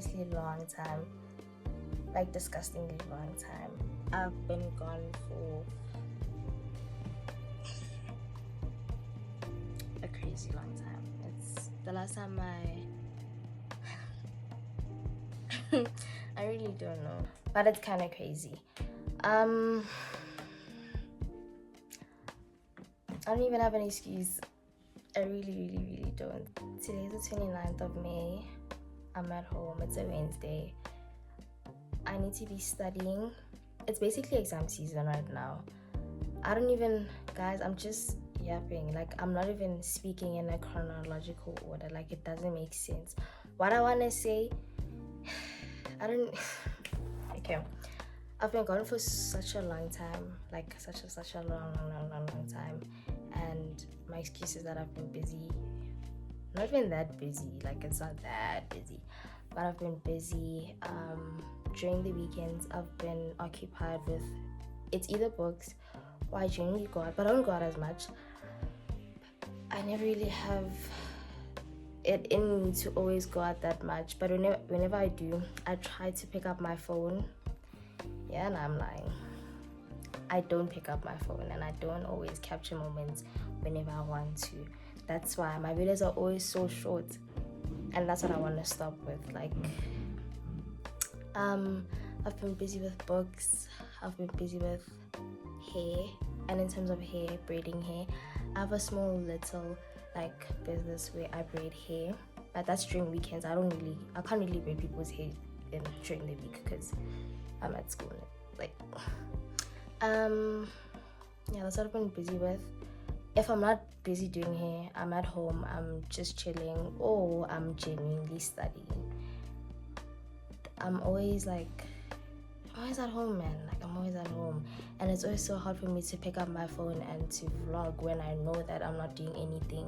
seriously long time, like disgustingly long time. I've been gone for a crazy long time. It's the last time I really don't know, but it's kind of crazy. I don't even have an excuse. I really don't. Today's the 29th of May. I'm at home. It's a Wednesday. I need to be studying. It's basically exam season right now. Guys, I'm just yapping. Like, I'm not even speaking in a chronological order. Like, it doesn't make sense. What I want to say, okay. I've been gone for such a long time. Like, such a long time. And my excuse is that I've been busy. Not even that busy. Like, it's not that busy. But I've been busy. During the weekends, I've been occupied with, it's either books or I genuinely go out, but I don't go out as much. I never really have it in me to always go out that much, but whenever I do, I try to pick up my phone. Yeah, and I'm lying. I don't pick up my phone, and I don't always capture moments whenever I want to. That's why my videos are always so short, and that's what I want to stop with. Like, I've been busy with books. I've been busy with hair, and in terms of hair, braiding hair, I have a small little like business where I braid hair, but that's during weekends. I can't really braid people's hair during the week because I'm at school. Like, yeah, that's what I've been busy with. If I'm not busy doing hair, I'm at home, I'm just chilling, or I'm genuinely studying. I'm always at home, man. Like, I'm always at home, and it's always so hard for me to pick up my phone and to vlog when I know that I'm not doing anything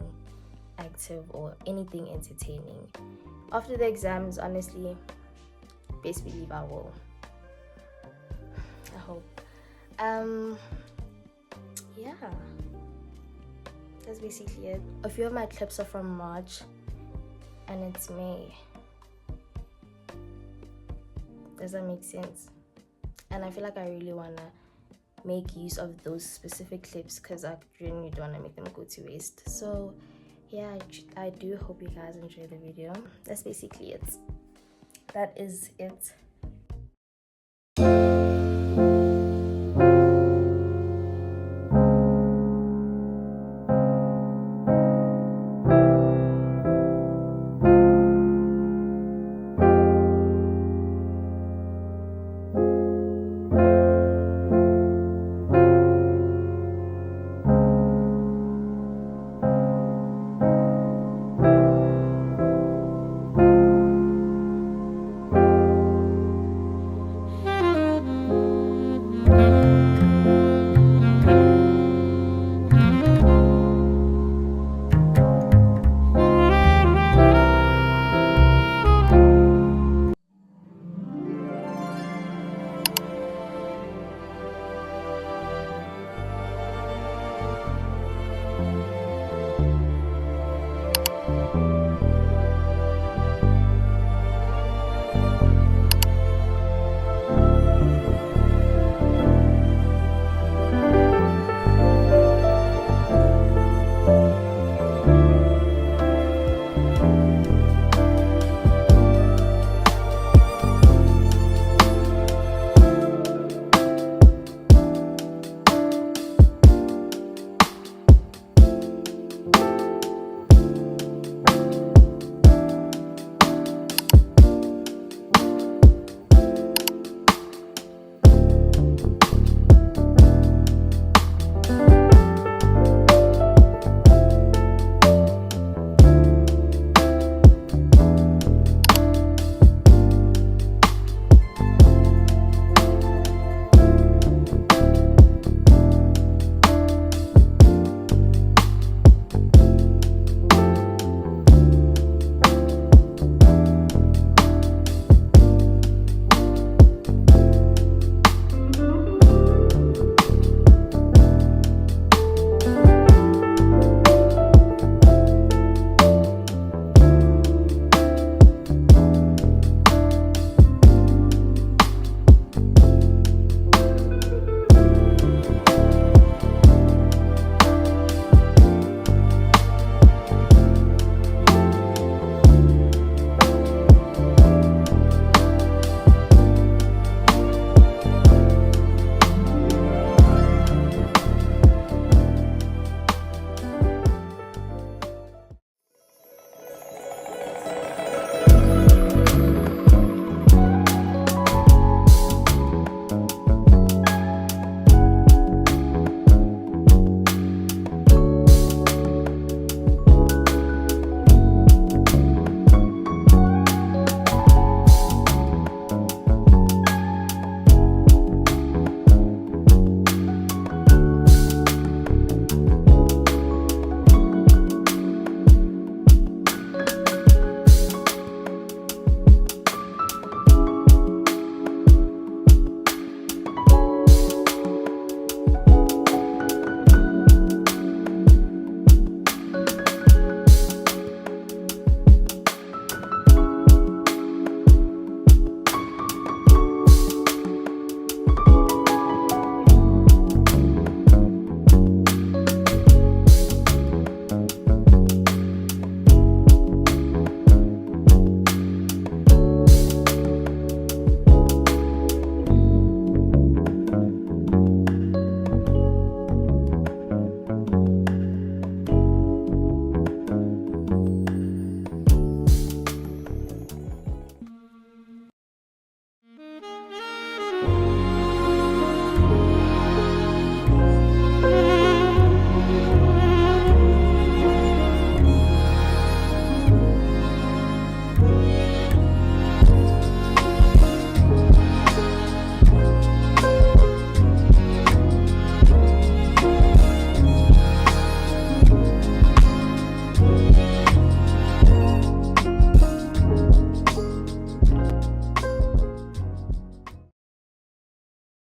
active or anything entertaining. After the exams, honestly, best believe I will. I hope. Yeah, that's basically it. A few of my clips are from March, and it's May. Does that make sense? And I feel like I really want to make use of those specific clips because I really don't want to make them go to waste. So yeah, I do hope you guys enjoy the video. That's basically it. That is it